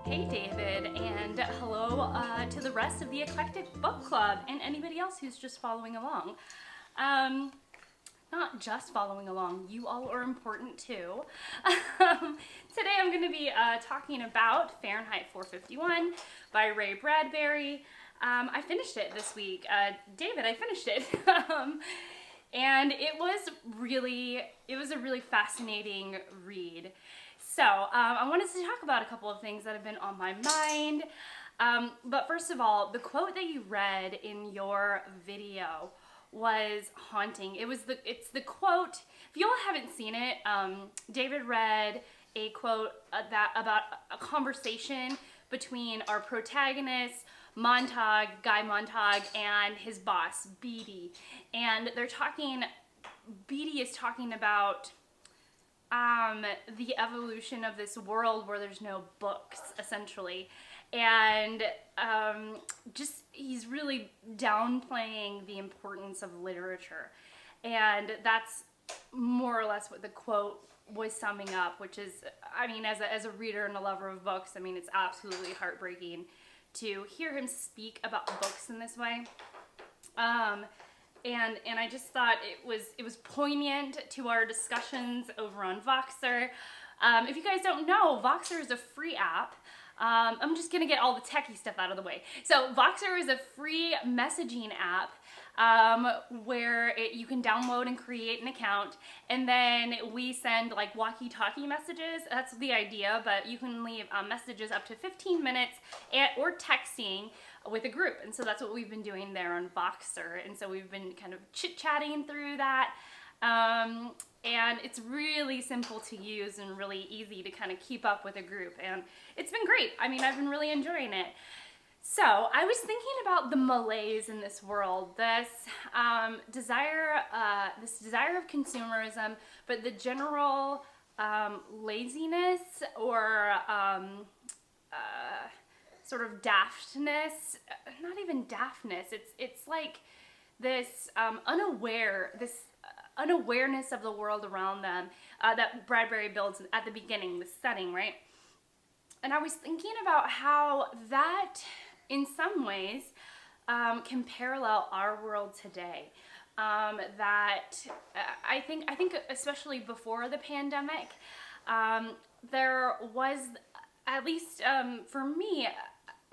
Hey David, and hello to the rest of the Eclectic Book Club and anybody else who's just following along. Not just following along, you all are important too. Today I'm going to be talking about Fahrenheit 451 by Bradbury. I finished it this week. David, I finished it. And it was a really fascinating read. So I wanted to talk about a couple of things that have been on my mind. But first of all, the quote that you read in your video was haunting. It's the quote. If you all haven't seen it, David read a quote about a conversation between our protagonist Guy Montag, and his boss Beatty, and Beatty is talking about the evolution of this world where there's no books, essentially, and he's really downplaying the importance of literature, and that's more or less what the quote was summing up, which is, I mean, as a reader and a lover of books, I mean, it's absolutely heartbreaking to hear him speak about books in this way. And I just thought it was poignant to our discussions over on Voxer. If you guys don't know, Voxer is a free app. I'm just gonna get all the techie stuff out of the way. So Voxer is a free messaging app where you can download and create an account, and then we send like walkie-talkie messages. That's the idea, but you can leave messages up to 15 minutes or texting with a group, and so that's what we've been doing there on Voxer, and so we've been kind of chit-chatting through that, and it's really simple to use and really easy to kind of keep up with a group, and it's been great. I mean, I've been really enjoying it. So I was thinking about the malaise in this world, this desire of consumerism, but the general laziness or sort of daftness, not even daftness, it's like this unawareness of the world around them that Bradbury builds at the beginning, the setting, right? And I was thinking about how that, in some ways, can parallel our world today. That I think especially before the pandemic, there was, at least for me,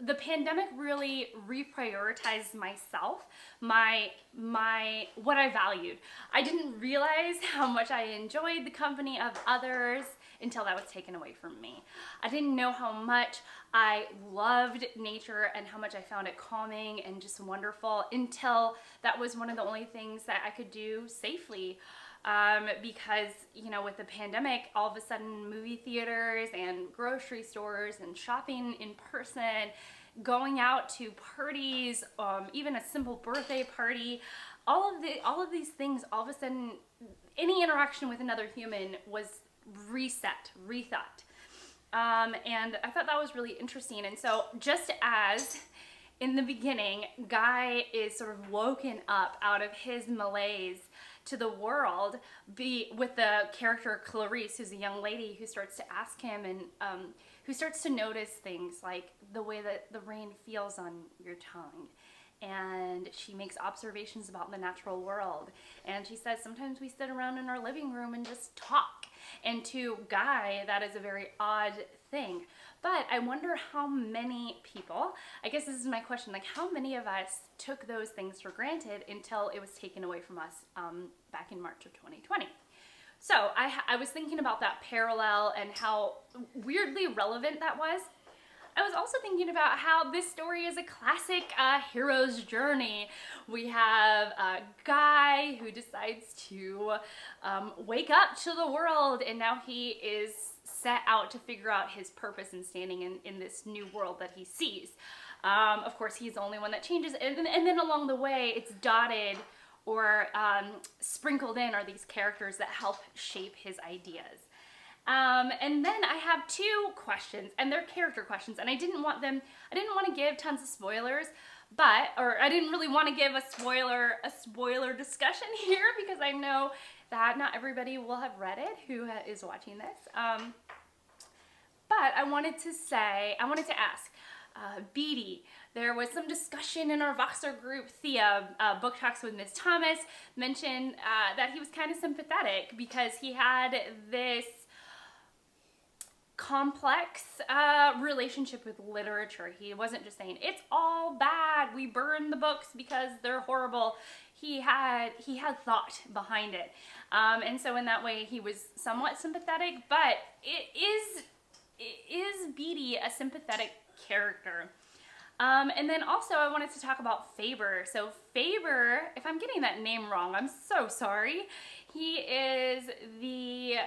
the pandemic really reprioritized myself, what I valued. I didn't realize how much I enjoyed the company of others until that was taken away from me. I didn't know how much I loved nature and how much I found it calming and just wonderful until that was one of the only things that I could do safely. Because, you know, with the pandemic, all of a sudden movie theaters and grocery stores and shopping in person, going out to parties, even a simple birthday party, all of these things, all of a sudden, any interaction with another human was rethought. And I thought that was really interesting. And so just as in the beginning, Guy is sort of woken up out of his malaise to the world, with the character Clarice, who's a young lady who starts to ask him and who starts to notice things like the way that the rain feels on your tongue. And she makes observations about the natural world. And she says, sometimes we sit around in our living room and just talk. And to Guy, that is a very odd thing. But I wonder how many people, I guess this is my question, like how many of us took those things for granted until it was taken away from us back in March of 2020. So I was thinking about that parallel and how weirdly relevant that was. I was also thinking about how this story is a classic hero's journey. We have a Guy who decides to wake up to the world, and now he is set out to figure out his purpose in standing in this new world that he sees. Of course, he's the only one that changes, and then along the way, it's dotted or sprinkled in are these characters that help shape his ideas. And then I have two questions, and they're character questions, and I didn't want to give tons of spoilers, or I didn't really want to give a spoiler discussion here, because I know that not everybody will have read it who is watching this. But that, I wanted to ask, Beatty, there was some discussion in our Voxer group, Thea, Book Talks with Miss Thomas, mentioned that he was kind of sympathetic because he had this complex relationship with literature. He wasn't just saying, it's all bad, we burn the books because they're horrible. He had thought behind it. And so in that way, he was somewhat sympathetic, but is Beatty a sympathetic character? And then also I wanted to talk about Faber. So Faber, if I'm getting that name wrong, I'm so sorry. He is the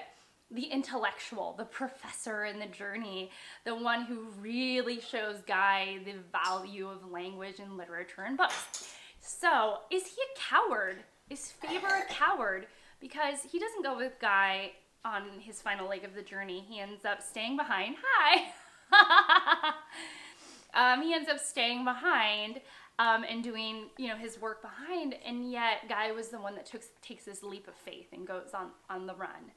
intellectual, the professor in the journey, the one who really shows Guy the value of language and literature and books. So is he a coward? Is Faber a coward? Because he doesn't go with Guy on his final leg of the journey. He ends up staying behind. Hi! He ends up staying behind and doing, his work behind, and yet Guy was the one that takes this leap of faith and goes on the run.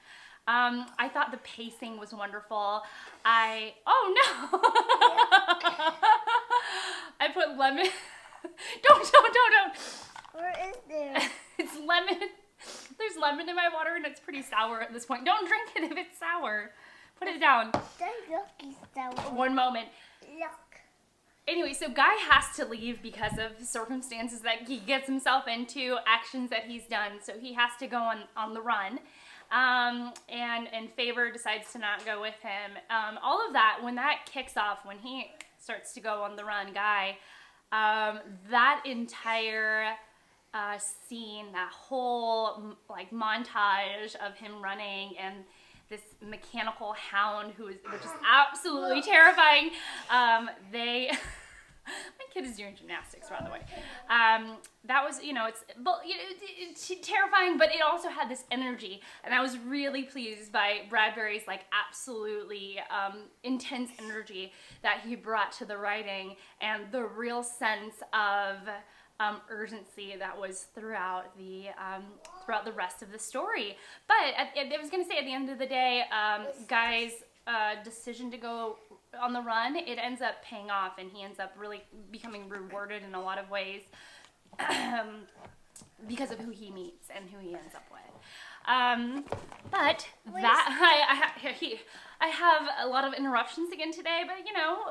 I thought the pacing was wonderful. Oh no! I put lemon. Don't. Where is there? It's lemon. There's lemon in my water and it's pretty sour at this point. Don't drink it if it's sour. Put it down. Don't look, it's sour. One moment. Look. Anyway, so Guy has to leave because of circumstances that he gets himself into, actions that he's done. So he has to go on the run. And Faber decides to not go with him. All of that, when that kicks off, when he starts to go on the run, Guy, that entire scene, that whole montage of him running and this mechanical hound which is absolutely terrifying. My kid is doing gymnastics, by the way. That was, it's terrifying, but it also had this energy, and I was really pleased by Bradbury's absolutely intense energy that he brought to the writing, and the real sense of urgency that was throughout the rest of the story. But I was going to say, at the end of the day, Guy's decision to go on the run, it ends up paying off, and he ends up really becoming rewarded in a lot of ways because of who he meets and who he ends up with. But I have a lot of interruptions again today, but it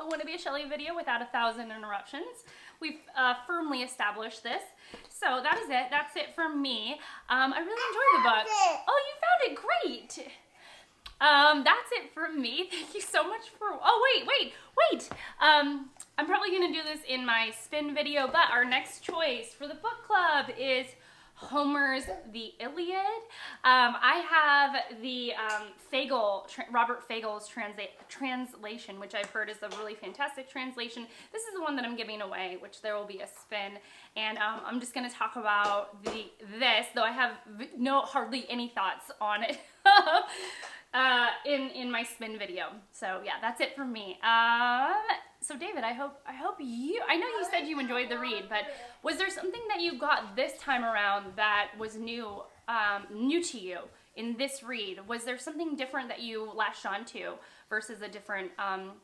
wouldn't be a Shelley video without 1,000 interruptions. We've firmly established this. So that is it. That's it from me. I really enjoyed the book. Oh, you found it. Great. That's it from me. Thank you so much for, wait. I'm probably going to do this in my spin video, but our next choice for the book club is Homer's The Iliad. I have the Robert Fagel's translation, which I've heard is a really fantastic translation. This is the one that I'm giving away, which there will be a spin. And I'm just going to talk about this, though I have hardly any thoughts on it in my spin video. So yeah, that's it from me. So David, I know you said you enjoyed the read, but was there something that you got this time around that was new to you in this read? Was there something different that you latched onto versus a different time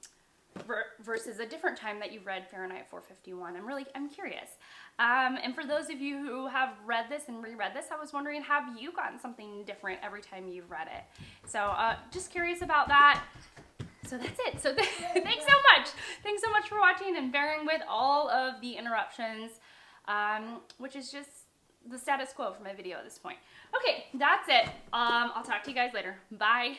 that you read Fahrenheit 451? I'm curious. And for those of you who have read this and reread this, I was wondering, have you gotten something different every time you've read it? So just curious about that. So that's it. So thanks so much. Thanks so much for watching and bearing with all of the interruptions, which is just the status quo for my video at this point. Okay, that's it. I'll talk to you guys later. Bye.